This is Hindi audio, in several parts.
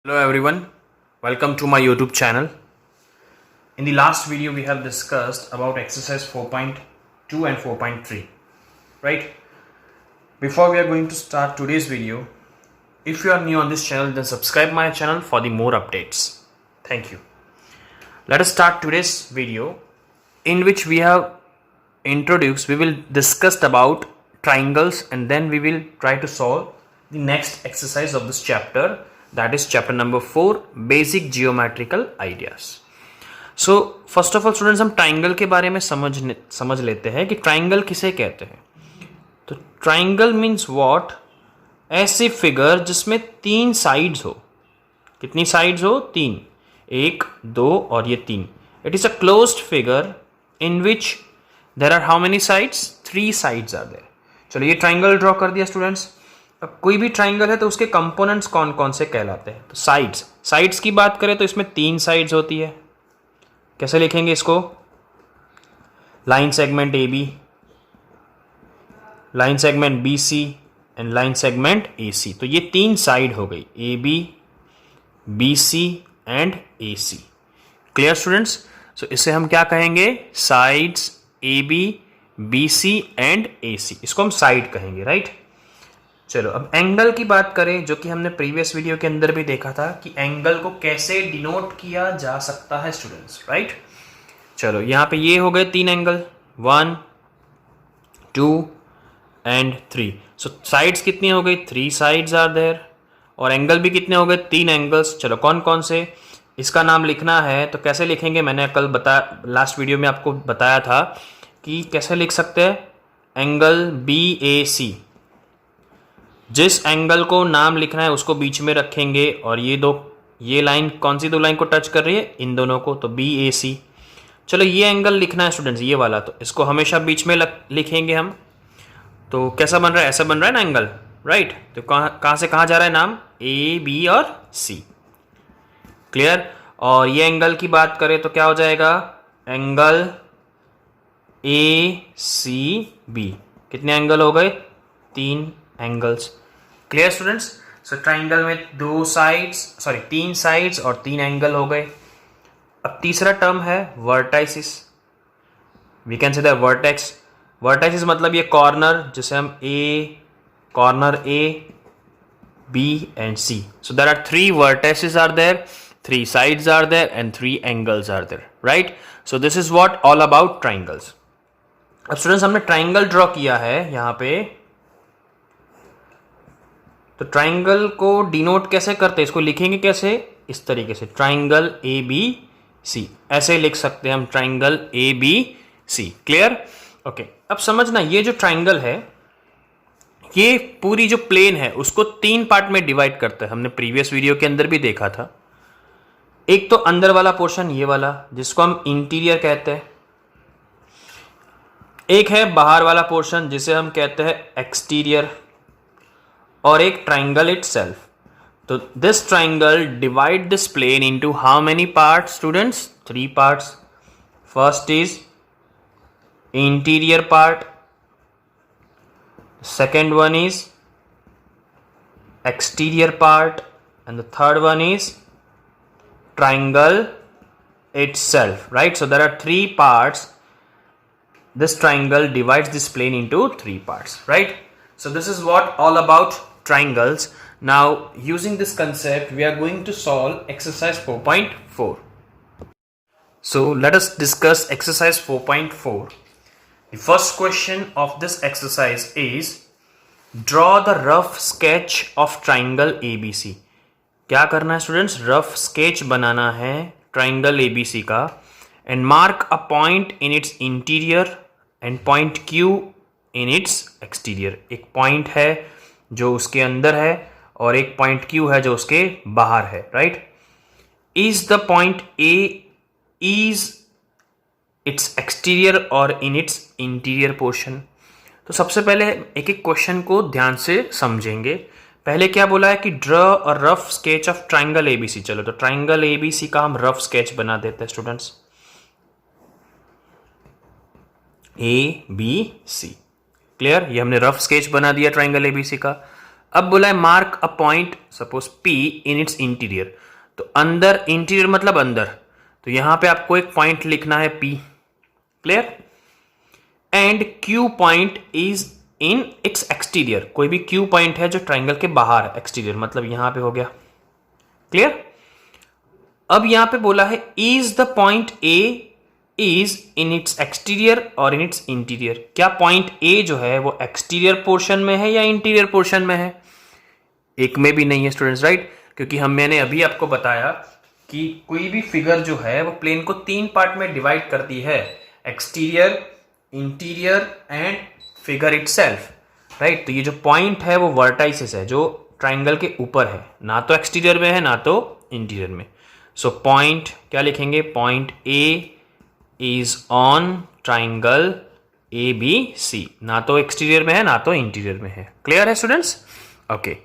Hello everyone, welcome to my YouTube channel. In the last video we have discussed about exercise 4.2 and 4.3, right? Before we are going to start today's video, if you are new on this channel then subscribe my channel for the more updates. Thank you. Let us start today's video in which we will discuss about triangles and then we will try to solve the next exercise of this chapter, that is chapter number 4, basic geometrical ideas. So first of all students, हम ट्राइंगल के बारे में समझ लेते हैं कि ट्राइंगल किसे कहते हैं. तो ट्राइंगल मीन्स व्हाट, ऐसी फिगर जिसमें 3 साइड्स हो. कितनी साइड्स हो? 3. 1, 2 और ये 3. It is a closed figure in which there are how many sides? 3 sides are there. चलो ये ट्राइंगल ड्रॉ कर दिया स्टूडेंट्स. अब कोई भी ट्राइंगल है तो उसके कंपोनेंट्स कौन कौन से कहलाते हैं? तो साइड्स की बात करें तो इसमें 3 साइड्स होती है. कैसे लिखेंगे इसको? Line segment A B, line segment B C and line segment A C. तो ये 3 साइड हो गई, A B C and A C. Clear students? So इसे हम क्या कहेंगे? Sides A B C and A C. इसको हम साइड कहेंगे, राइट? चलो अब एंगल की बात करें, जो कि हमने प्रीवियस वीडियो के अंदर भी देखा था कि एंगल को कैसे डिनोट किया जा सकता है स्टूडेंट्स, राइट? चलो यहाँ पे ये हो गए 3 एंगल, 1, 2 एंड 3. सो साइड्स कितनी हो गई? 3 साइड्स आर देयर. और एंगल भी कितने हो गए? 3 एंगल्स. चलो कौन कौन से, इसका नाम लिखना है तो कैसे लिखेंगे? मैंने कल लास्ट वीडियो में आपको बताया था कि कैसे लिख सकते हैं. एंगल बी ए सी, जिस एंगल को नाम लिखना है उसको बीच में रखेंगे और ये लाइन कौन सी 2 लाइन को टच कर रही है? इन दोनों को, तो बी ए सी. चलो ये एंगल लिखना है स्टूडेंट्स, ये वाला, तो इसको हमेशा बीच में लिखेंगे हम. तो कैसा बन रहा है? ऐसा बन रहा है ना एंगल, राइट? तो कहाँ से कहाँ जा रहा है नाम? ए बी और सी. क्लियर? और ये एंगल की बात करें तो क्या हो जाएगा? Angle A C B. कितने एंगल हो गए? 3 angles. Clear students? So triangle में 3 साइड्स और 3 एंगल हो गए. अब तीसरा टर्म है vertices. We can say that vertex मतलब ये कॉर्नर, जिसे हम corner A B and C. So there are 3 vertexes are there, 3 sides are there and 3 angles are there, right? So this is what all about triangles. अब स्टूडेंट्स हमने ट्राइंगल ड्रॉ किया है यहाँ पे, तो ट्राइंगल को डिनोट कैसे करते हैं? इसको लिखेंगे कैसे? इस तरीके से, ट्राइंगल ए बी सी. ऐसे लिख सकते हैं हम, triangle A B C. Clear? Okay. अब समझना, ये जो ट्राइंगल है, ये पूरी जो प्लेन है उसको 3 पार्ट में डिवाइड करता है. हमने प्रीवियस वीडियो के अंदर भी देखा था. एक तो अंदर वाला पोर्शन, ये वाला, जिसको हम इंटीरियर कहते हैं. एक है बाहर वाला पोर्शन, जिसे हम कहते हैं एक्सटीरियर. और एक ट्राइंगल इटसेल्फ. तो this triangle divide this plane into how many parts students? 3 parts. First is interior part, second one is exterior part and the third one is triangle itself, right? So there are 3 parts. This triangle divides this plane into 3 parts, right? So this is what all about triangles. Now using this concept we are going to solve exercise 4.4. So let us discuss exercise 4.4. The first question of this exercise is draw the rough sketch of triangle ABC. क्या करना है स्टूडेंट्स? रफ स्केच बनाना है ट्राइंगल एबीसी का. And mark a point in its interior and point Q in its exterior. एक पॉइंट है जो उसके अंदर है और एक पॉइंट क्यू है जो उसके बाहर है, right? Is the point A is it's exterior और इन इट्स इंटीरियर पोर्शन. तो सबसे पहले एक एक क्वेश्चन को ध्यान से समझेंगे. पहले क्या बोला है कि draw a rough sketch of triangle ABC. चलो तो ट्राइंगल एबीसी का हम रफ स्केच बना देते हैं students. A B C. Clear? ये हमने रफ स्केच बना दिया ट्राइंगल एबीसी का. अब बोला है mark a point suppose P in its interior, तो अंदर, इंटीरियर मतलब अंदर, तो यहां पे आपको एक पॉइंट लिखना है P, clear. And Q point is in its exterior, कोई भी Q पॉइंट है जो ट्राइंगल के बाहर है, एक्सटीरियर मतलब यहां पे हो गया, क्लियर। अब यहां पे बोला है is the point A is in its exterior और इन इट्स इंटीरियर, क्या पॉइंट A जो है वो एक्सटीरियर पोर्शन में है या इंटीरियर पोर्शन में है? एक में भी नहीं है स्टूडेंट्स, राइट, क्योंकि मैंने अभी आपको बताया कि कोई भी फिगर जो है वो प्लेन को 3 पार्ट में डिवाइड करती है, exterior, interior and figure itself, right. तो ये जो पॉइंट है वो वर्टाइसिस है जो ट्राइंगल के ऊपर है, ना तो एक्सटीरियर में है ना तो इंटीरियर में। सो पॉइंट क्या लिखेंगे, point A is on triangle ABC, ना तो एक्सटीरियर में है ना तो इंटीरियर में है, क्लियर है students? Okay,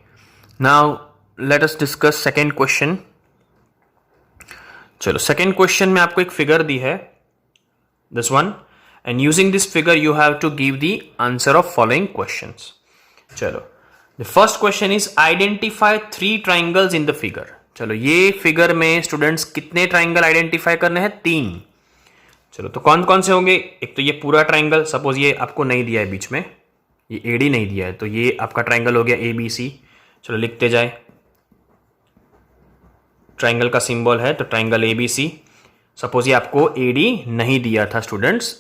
now let us discuss second question. चलो सेकेंड क्वेश्चन में आपको एक फिगर दी है, this one, and using this figure you have to give the answer of following questions. चलो the first question is identify 3 triangles in the figure. चलो ये फिगर में स्टूडेंट्स कितने ट्राइंगल आइडेंटिफाई करने हैं? 3। चलो तो कौन कौन से होंगे? एक तो ये पूरा ट्राइंगल, सपोज ये आपको नहीं दिया है बीच में, ये AD नहीं दिया है, तो ये आपका ट्राइंगल हो गया ABC। चलो लिखते जाए, ट्राइंगल का सिंबल है तो ट्राइंगल ABC। सपोज ये आपको AD नहीं दिया था स्टूडेंट्स,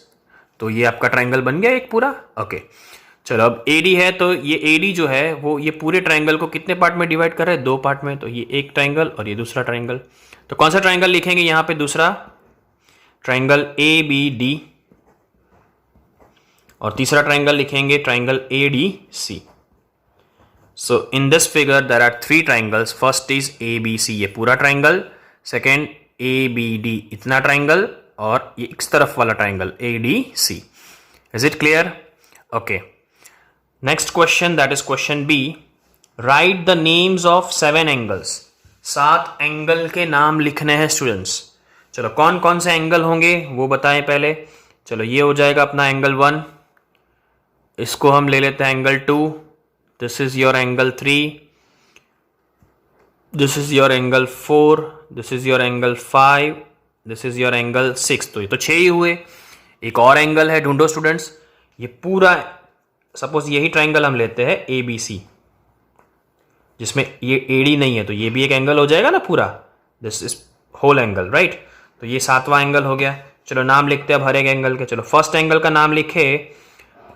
तो ये आपका ट्राइंगल बन गया एक पूरा, ओके। चलो अब AD है तो ये AD जो है वो ये पूरे ट्राइंगल को कितने पार्ट में डिवाइड कर रहा है? 2 पार्ट में, तो ये एक ट्राइंगल और ये दूसरा ट्राइंगल। तो कौन सा ट्राइंगल लिखेंगे यहां पे? दूसरा ट्राइंगल ABD, और तीसरा ट्राइंगल लिखेंगे triangle ADC। So in this figure there are 3 triangles, first is ABC, ये पूरा ट्राइंगल, सेकेंड ABD इतना ट्राइंगल, और ये इस तरफ वाला triangle ADC। Is it clear? Okay, next question, that is question B, write the names of 7 angles. 7 angle के नाम लिखने हैं स्टूडेंट्स। चलो कौन कौन से एंगल होंगे वो बताएं पहले। चलो ये हो जाएगा अपना एंगल 1, इसको हम ले लेते हैं angle 2, this is your angle 3, this is your angle 4, this is your angle 5, this is your angle 6। तो ये तो 6 ही हुए। एक और एंगल है, ढूंढो स्टूडेंट्स। ये पूरा, सपोज यही ट्राइंगल हम लेते हैं ABC, जिसमें ये AD नहीं है, तो ये भी एक एंगल हो जाएगा ना पूरा, this is whole angle, right. तो ये 7वां एंगल हो गया। चलो नाम लिखते हैं अब हर एक एंगल के। चलो फर्स्ट एंगल का नाम लिखे,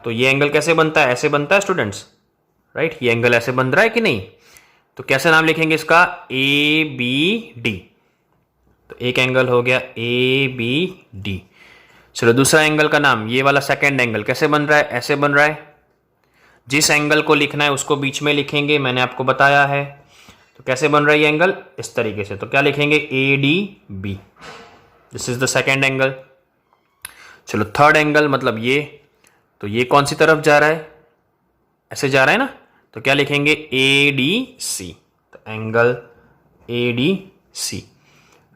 तो ये एंगल कैसे बनता है? ऐसे बनता है स्टूडेंट्स, राइट। ये एंगल ऐसे बन रहा है कि नहीं? तो कैसे नाम लिखेंगे इसका? ABD। तो एक एंगल हो गया ABD। चलो दूसरा एंगल का नाम, ये वाला सेकेंड एंगल कैसे बन रहा है? ऐसे बन रहा है। जिस एंगल को लिखना है उसको बीच में लिखेंगे, मैंने आपको बताया है। तो कैसे बन रहा है ये एंगल? इस तरीके से। तो क्या लिखेंगे? ADB, this is the second angle. चलो थर्ड एंगल मतलब ये, तो ये कौन सी तरफ जा रहा है? ऐसे जा रहा है ना, तो क्या लिखेंगे? ADC, तो एंगल ADC,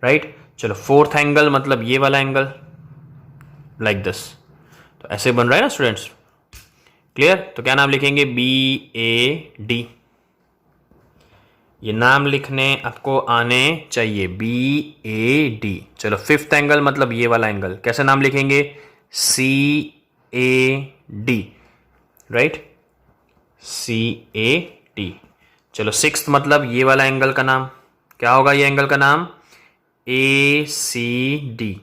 राइट। चलो फोर्थ एंगल मतलब ये वाला एंगल, लाइक दिस, तो ऐसे बन रहा है ना स्टूडेंट्स, क्लियर। तो क्या नाम लिखेंगे? BAD। ये नाम लिखने आपको आने चाहिए, BAD। चलो फिफ्थ एंगल मतलब ये वाला एंगल, कैसे नाम लिखेंगे? CAD, right, CAD। चलो सिक्स्थ मतलब ये वाला एंगल का नाम क्या होगा? ये एंगल का नाम ACD।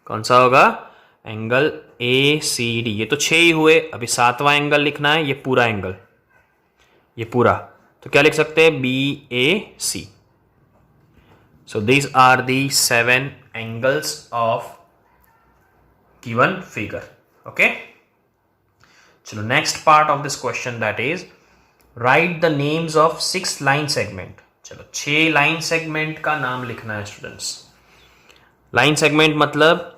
कौन सा होगा? Angle ACD। ये तो 6 ही हुए, अभी 7वां एंगल लिखना है, ये पूरा एंगल, ये पूरा, तो क्या लिख सकते हैं? BAC। So these are the 7 angles of given figure, okay. चलो next part of this question, that is write the names of 6 line segment. चलो 6 लाइन सेगमेंट का नाम लिखना है स्टूडेंट्स। लाइन सेगमेंट मतलब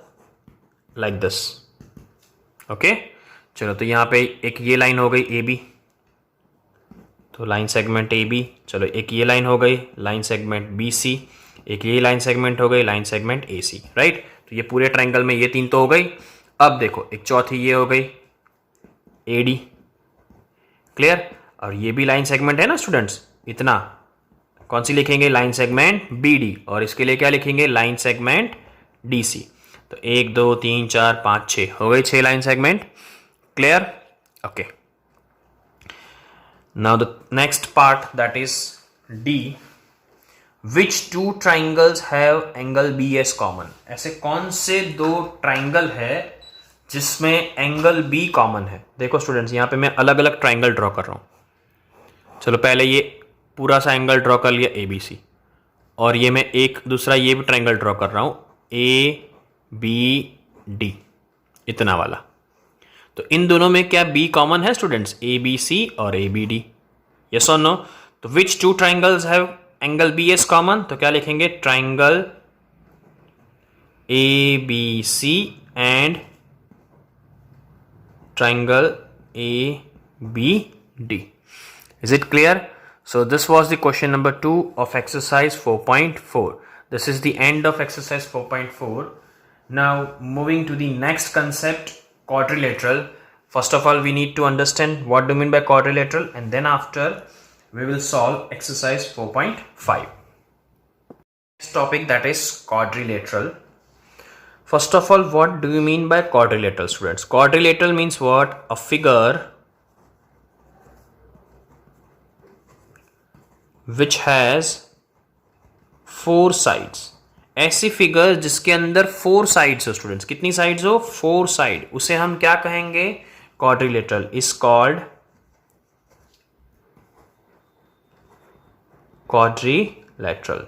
लाइक दिस, ओके। चलो तो यहां पे एक ये लाइन हो गई AB, तो लाइन सेगमेंट AB। चलो एक ये लाइन हो गई, लाइन सेगमेंट BC। एक ये लाइन सेगमेंट हो गई, लाइन सेगमेंट AC, राइट। तो ये पूरे ट्राइंगल में ये 3 तो हो गई। अब देखो एक चौथी ये हो गई AD, क्लियर। और ये भी लाइन सेगमेंट है ना स्टूडेंट्स, इतना कौन सी लिखेंगे, लाइन सेगमेंट BD, और इसके लिए क्या लिखेंगे, लाइन सेगमेंट DC। तो 1 2 3 4 5 6 हो गई 6 line segment. Clear? Okay, now the next part that is D, which two triangles have angle BS common. ऐसे कौन से दो ट्राइंगल है जिसमें एंगल B कॉमन है। देखो स्टूडेंट्स, यहां पे मैं अलग अलग ट्राइंगल ड्रॉ कर रहा हूं। चलो पहले ये पूरा सा एंगल ड्रॉ कर लिया ABC, और ये मैं एक दूसरा ये भी ट्राइंगल ड्रॉ कर रहा हूं ABD, इतना वाला। तो इन दोनों में क्या B कॉमन है स्टूडेंट्स, ABC और ABD, यस और नो। तो which two triangles have angle BS common, तो क्या लिखेंगे, triangle ABC and triangle ABD। Is it clear? So this was the question number 2 of exercise 4.4. This is the end of exercise 4.4. Now moving to the next concept, quadrilateral. First of all, we need to understand what do you mean by quadrilateral, and then after we will solve exercise 4.5. Next topic, that is quadrilateral. First of all, what do you mean by quadrilateral, students? Quadrilateral means what? A figure which has 4 sides. ऐसी फिगर जिसके अंदर 4 साइड्स हो स्टूडेंट्स, कितनी साइड्स हो, 4 साइड, उसे हम क्या कहेंगे, quadrilateral is called quadrilateral.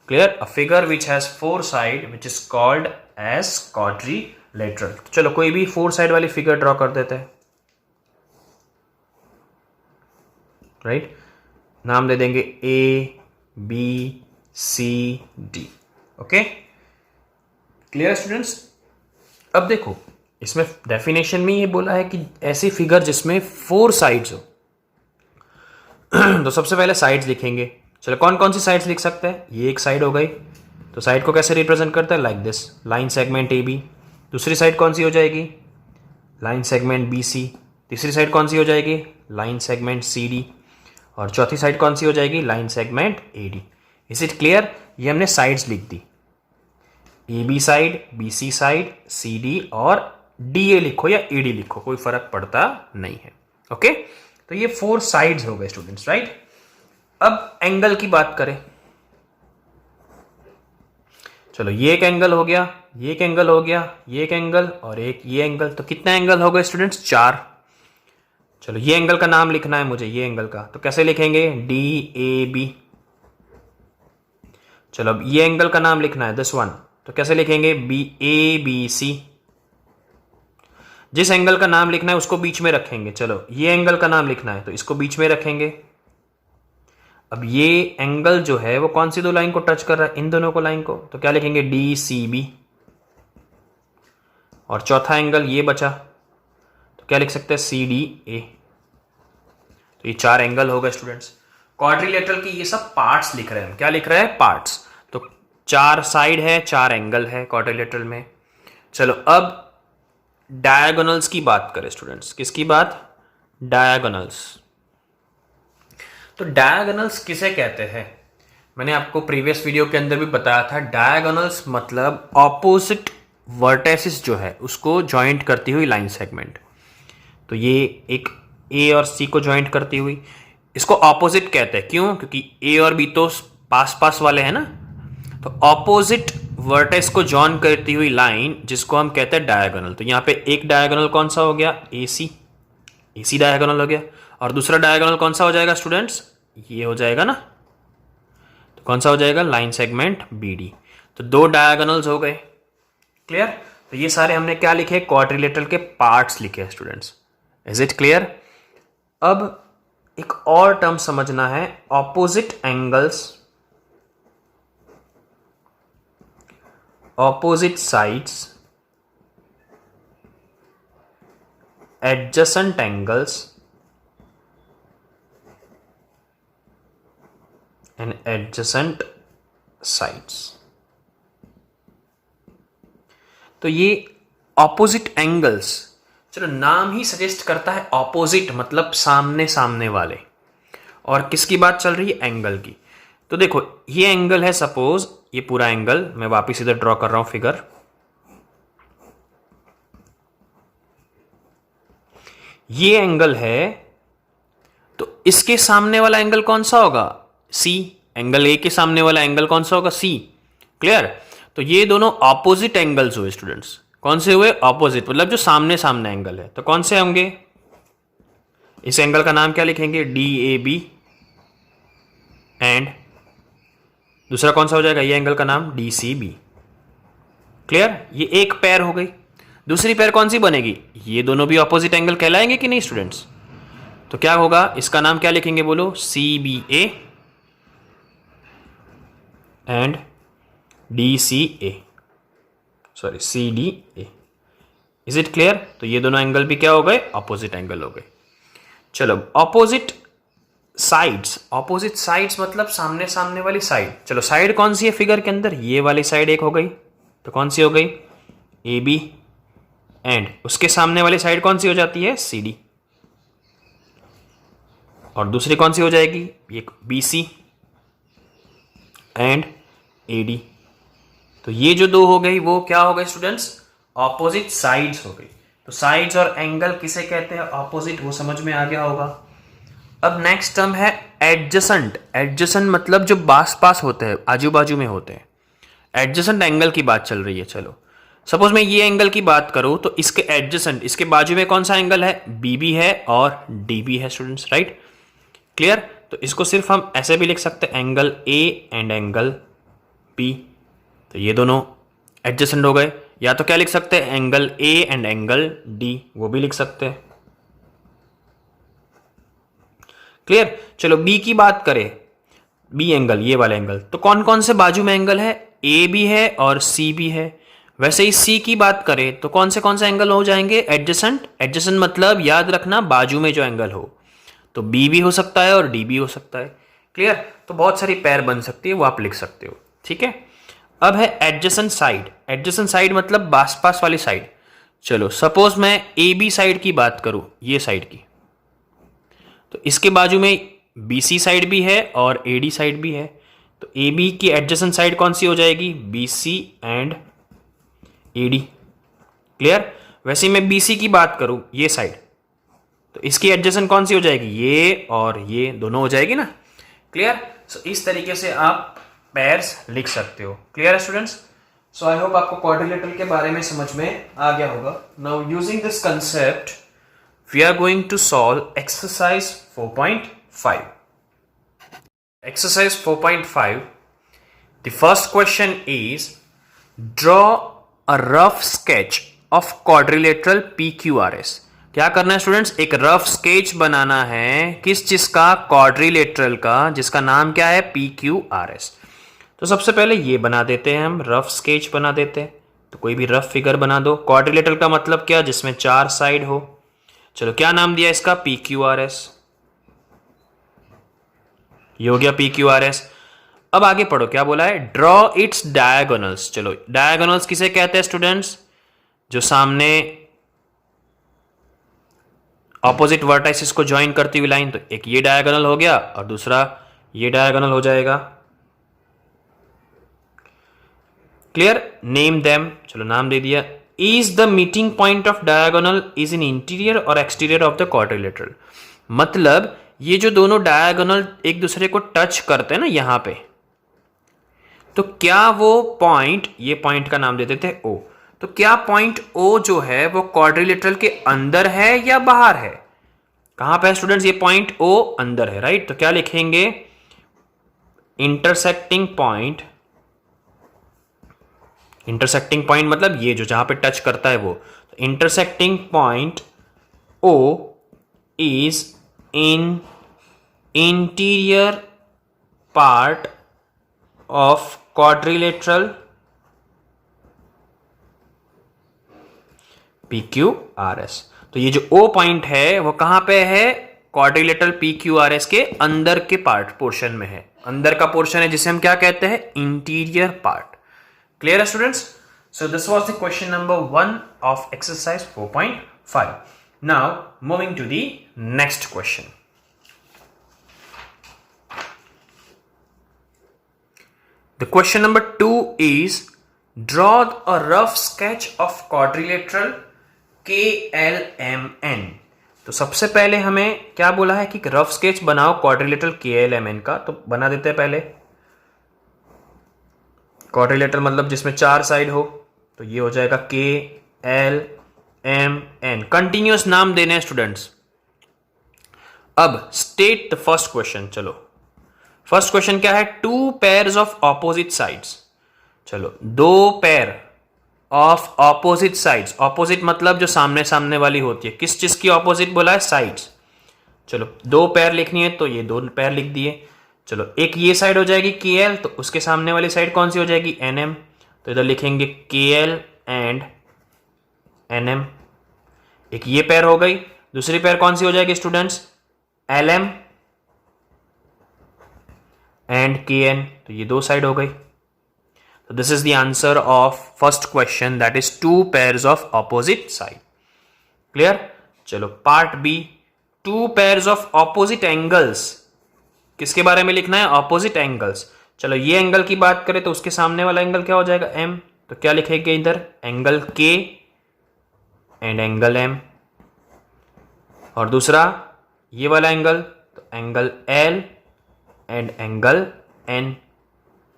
Clear? A figure which has 4 side which is called as quadrilateral. चलो कोई भी 4 साइड वाली फिगर ड्रॉ कर देते हैं, राइट? नाम दे देंगे ABCD। Okay, clear students? अब देखो, इसमें डेफिनेशन में ये बोला है कि ऐसी फिगर जिसमें 4 साइड्स हो। तो सबसे पहले साइड्स लिखेंगे। चलो कौन कौन सी साइड्स लिख सकते हैं, ये एक साइड हो गई, तो साइड को कैसे रिप्रेजेंट करते हैं, like this, line segment AB। दूसरी साइड कौन सी हो जाएगी, लाइन सेगमेंट BC। तीसरी साइड कौन सी हो जाएगी, लाइन सेगमेंट CD। और चौथी साइड कौन सी हो जाएगी, line segment AD। Is it clear? ये हमने साइड्स लिख दी, AB side, BC side, CD और DA लिखो या AD लिखो, कोई फर्क पड़ता नहीं है। ओके, तो ये 4 साइड्स हो गए स्टूडेंट्स, राइट? अब एंगल की बात करें, चलो ये एक एंगल हो गया, ये एक एंगल हो गया, ये एक एंगल और एक ये एंगल, तो कितने एंगल हो गए स्टूडेंट्स, 4। चलो ये एंगल का नाम लिखना है मुझे, ये एंगल का, तो कैसे लिखेंगे, DAB। चलो अब ये एंगल का नाम लिखना है, दिस वन, तो कैसे लिखेंगे, ABC। जिस एंगल का नाम लिखना है उसको बीच में रखेंगे। चलो ये एंगल का नाम लिखना है तो इसको बीच में रखेंगे। अब ये एंगल जो है वो कौन सी दो लाइन को टच कर रहा है, इन दोनों को लाइन को, तो क्या लिखेंगे, DCB। और चौथा एंगल ये बचा, तो क्या लिख सकते हैं, CDA। तो ये 4 एंगल हो गए स्टूडेंट्स। क्वाड्रिलेटरल की ये सब पार्ट्स लिख रहे हैं हम, क्या लिख रहे हैं, पार्ट्स। तो 4 साइड है, 4 एंगल है क्वाड्रिलेटरल में। चलो अब डायगोनल्स की बात करें स्टूडेंट्स, किसकी बात, डायगोनल्स। तो डायगोनल्स किसे कहते हैं, मैंने आपको प्रीवियस वीडियो के अंदर भी बताया था। डायगोनल्स मतलब ऑपोजिट वर्टेसिस जो है उसको ज्वाइंट करती हुई लाइन सेगमेंट। तो ये एक A और C को ज्वाइंट करती हुई, इसको ऑपोजिट कहते हैं। क्यों? क्योंकि A और B तो पास पास वाले हैं ना, तो ऑपोजिट वर्टेक्स को जॉइन करती हुई लाइन जिसको हम कहते हैं डायगोनल। तो यहाँ पे एक डायगोनल कौन सा हो गया, AC डायगोनल हो गया। और दूसरा डायगोनल कौन सा हो जाएगा स्टूडेंट्स, ये हो जाएगा ना, तो कौन सा हो जाएगा, लाइन सेगमेंट BD। तो 2 डायगोनल्स हो गए। क्लियर? तो ये सारे हमने क्या लिखे, क्वाड्रिलेटरल के पार्ट्स लिखे स्टूडेंट्स। Is it clear? अब एक और टर्म समझना है, opposite angles, opposite sides, adjacent angles and adjacent sides। तो ये opposite angles चलो, नाम ही सजेस्ट करता है ऑपोजिट, मतलब सामने सामने वाले। और किसकी बात चल रही है? एंगल की। तो देखो, ये एंगल है, सपोज ये पूरा एंगल, मैं वापिस इधर ड्रॉ कर रहा हूं फिगर। ये एंगल है, तो इसके सामने वाला एंगल कौन सा होगा? सी। एंगल ए के सामने वाला एंगल कौन सा होगा? सी। क्लियर? तो ये दोनों ऑपोजिट एंगल्स हुए स्टूडेंट्स। कौन से हुए? ऑपोजिट, मतलब जो सामने सामने एंगल है। तो कौन से होंगे? इस एंगल का नाम क्या लिखेंगे? D A B. एंड दूसरा कौन सा हो जाएगा? ये एंगल का नाम डी सी बी। क्लियर? ये एक पैर हो गई। दूसरी पैर कौन सी बनेगी? ये दोनों भी ऑपोजिट एंगल कहलाएंगे कि नहीं स्टूडेंट्स? तो क्या होगा? इसका नाम क्या लिखेंगे? बोलो। C B A and D C A, sorry C D A. Is it clear? तो ये दोनों एंगल भी क्या हो गए? ऑपोजिट एंगल हो गए। चलो, ऑपोजिट साइड्स। ऑपोजिट साइड्स मतलब सामने सामने वाली साइड। चलो, साइड कौन सी है फिगर के अंदर? ये वाली साइड एक हो गई, तो कौन सी हो गई? A B. एंड उसके सामने वाली साइड कौन सी हो जाती है? C D. और दूसरी कौन सी हो जाएगी? ये B C and A D. तो ये जो दो हो गई वो क्या हो गई स्टूडेंट्स? ऑपोजिट साइड्स हो गई। तो साइड्स और एंगल किसे कहते हैं? ऑपोजिट। वो समझ में आ गया होगा। अब नेक्स्ट टर्म है एडजेसेंट। एडजेसेंट मतलब जो पास पास होते हैं, आजू बाजू में होते हैं। एडजेसेंट एंगल की बात चल रही है। चलो, सपोज मैं ये एंगल की बात करूं, तो इसके एडजेसेंट, इसके बाजू में कौन सा एंगल है? बी बी है और डी बी है स्टूडेंट्स, राइट? क्लियर? तो इसको सिर्फ हम ऐसे भी लिख सकते हैं, angle A and angle B. तो ये दोनों एडजेसेंट हो गए। या तो क्या लिख सकते हैं? Angle A and angle D, वो भी लिख सकते हैं। क्लियर? चलो, बी की बात करें, बी एंगल, ये वाला एंगल, तो कौन कौन से बाजू में एंगल है? ए भी है और सी भी है। वैसे ही सी की बात करें तो कौन से एंगल हो जाएंगे? एडजेसेंट। एडजेसेंट मतलब याद रखना, बाजू में जो एंगल हो। तो बी भी हो सकता है और डी भी हो सकता है। क्लियर? तो बहुत सारी पैर बन सकती है, वो आप लिख सकते हो। ठीक है? अब है एडजेसेंट साइड। एडजेसेंट साइड मतलब आस पास वाली साइड। चलो, सपोज मैं ए बी साइड की बात करूं, ये साइड की, तो इसके बाजू में बी सी साइड भी है और ए डी साइड भी है। तो ए बी की एडजेसेंट साइड कौन सी हो जाएगी? B C and A D. Clear? वैसे मैं बी सी की बात करूं, ये साइड, तो इसकी एडजेसेंट कौन सी हो जाएगी? ये और ये दोनों हो जाएगी ना। क्लियर? सो इस तरीके से आप पैर्स लिख सकते हो। क्लियर है स्टूडेंट्स? सो आई होप आपको क्वाड्रिलेटरल के बारे में समझ में आ गया होगा। Now using this concept we are going to solve exercise 4.5. Exercise 4.5. The first question is draw a rough sketch of quadrilateral PQRS. क्या करना है स्टूडेंट्स? एक रफ स्केच बनाना है। किस चीज का? क्वाड्रिलेटरल का, जिसका नाम क्या है? PQRS। तो सबसे पहले ये बना देते हैं, हम रफ स्केच बना देते हैं। तो कोई भी रफ फिगर बना दो। क्वाड्रिलेटरल का मतलब क्या? जिसमें 4 साइड हो। चलो, क्या नाम दिया इसका? PQRS। ये हो गया PQRS। अब आगे पढ़ो, क्या बोला है? Draw it's diagonals. चलो, डायगोनल्स किसे कहते हैं स्टूडेंट्स? जो सामने ऑपोजिट वर्टाइसिस को ज्वाइन करती हुई लाइन। तो एक ये डायगोनल हो गया और दूसरा ये डायगोनल हो जाएगा। क्लियर? Name them. चलो, नाम दे दिया। Is the meeting point of diagonal is in interior or exterior of the quadrilateral? मतलब ये जो दोनों डायगोनल एक दूसरे को टच करते हैं ना यहां पे, तो क्या वो पॉइंट, ये पॉइंट का नाम दे देते हैं O, तो क्या पॉइंट O जो है वो क्वाड्रिलेटरल के अंदर है या बाहर है? कहां पे है स्टूडेंट्स? ये पॉइंट O अंदर है, राइट? तो क्या लिखेंगे? Intersecting point. इंटरसेक्टिंग पॉइंट मतलब ये जो जहां पे टच करता है वो। Intersecting point O is in interior part of quadrilateral PQRS। तो ये जो O पॉइंट है वो कहां पे है? क्वाड्रिलेटरल PQRS के अंदर के पार्ट पोर्शन में है। अंदर का पोर्शन है जिसे हम क्या कहते हैं? Interior part. Clear students? So this was the question number 1 of exercise 4.5. 5. Now moving to the next question. The question number 2 is draw a rough sketch of quadrilateral KLMN. तो सबसे पहले हमें क्या बोला है कि रफ स्केच बनाओ क्वाड्रिलेटरल KLMN का, तो बना देते हैं पहले। क्वाड्रिलेटरल मतलब जिसमें 4 साइड हो, तो ये हो जाएगा KLMN। कंटिन्यूअस नाम देने हैं स्टूडेंट्स। अब स्टेट द फर्स्ट क्वेश्चन। चलो फर्स्ट क्वेश्चन क्या है? 2 पेयर्स ऑफ ऑपोजिट साइड्स। चलो 2 pair of opposite sides. Opposite मतलब जो सामने सामने वाली होती है। किस चीज की ऑपोजिट बोला है? साइड्स। चलो 2 पेयर लिखनी है तो ये 2 पेयर लिख दिए। चलो एक ये साइड हो जाएगी KL, तो उसके सामने वाली साइड कौन सी हो जाएगी? NM। तो इधर लिखेंगे KL एंड NM। एक ये पेयर हो गई। दूसरी पेयर कौन सी हो जाएगी स्टूडेंट्स? LM and KN। तो ये 2 साइड हो गई। So this is the answer of first question, that is 2 pairs of opposite side. Clear? चलो part B, 2 pairs of opposite angles। किसके बारे में लिखना है? Opposite angles. चलो ये एंगल की बात करें तो उसके सामने वाला एंगल क्या हो जाएगा? M। तो क्या लिखेंगे इधर? Angle K and angle M। और दूसरा ये वाला एंगल, तो angle L and angle N।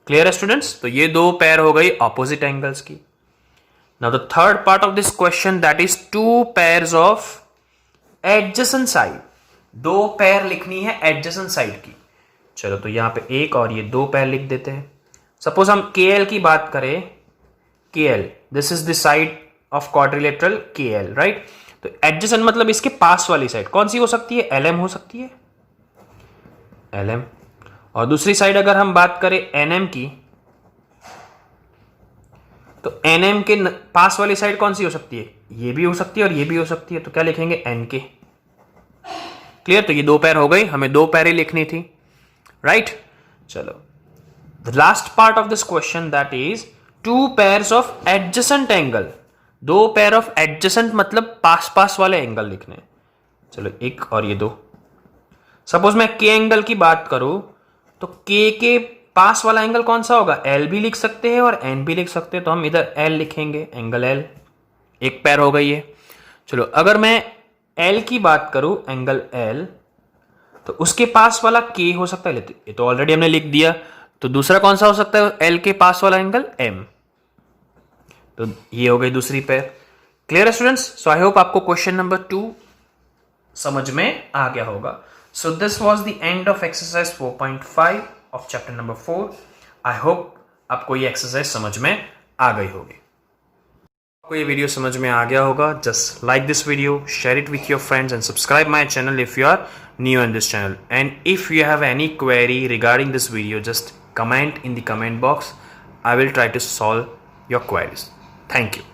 Clear है स्टूडेंट्स? तो ये 2 पेयर हो गई ऑपोजिट एंगल्स की। Now the third part of this question, that is 2 pairs of adjacent side. 2 pair लिखनी है एडजेसेंट साइड की। चलो तो यहां पे एक और ये 2 पेयर लिख देते हैं। सपोज हम KL की बात करें, KL, this is the side of quadrilateral KL, right? तो एडजेसेंट मतलब इसके पास वाली साइड कौन सी हो सकती है? LM हो सकती है, LM। और दूसरी साइड अगर हम बात करें NM की, तो NM के पास वाली साइड कौन सी हो सकती है? ये भी हो सकती है और ये भी हो सकती है। तो क्या लिखेंगे? NK। क्लियर? तो ये 2 पेयर हो गई, हमें 2 पेयर ही लिखनी थी, राइट? चलो the last part of this question, that is 2 pairs of adjacent angle. 2 pair of adjacent मतलब पास पास वाले एंगल लिखने। चलो एक और ये 2। सपोज मैं K एंगल की बात करूं तो K के पास वाला एंगल कौन सा होगा? L भी लिख सकते हैं और N भी लिख सकते हैं, तो हम इधर L लिखेंगे, एंगल L। एक पेयर हो गई है। चलो अगर मैं L की बात करूं, एंगल L, तो उसके पास वाला K हो सकता है, ये तो ऑलरेडी हमने लिख दिया। तो दूसरा कौन सा हो सकता है? L के पास वाला एंगल M। तो ये हो गई दूसरी पेयर। क्लियर है स्टूडेंट्स? सो आई होप आपको क्वेश्चन नंबर 2 समझ में आ गया होगा। So this was the end of exercise 4.5 of chapter number 4. I hope आपको ये एक्सरसाइज समझ में आ गई होगी। आपको ये वीडियो समझ में आ गया होगा। Just like this video, share it with your friends and subscribe my channel if you are new in this channel. And if you have any query regarding this video, just comment in the comment box. I will try to solve your queries. Thank you.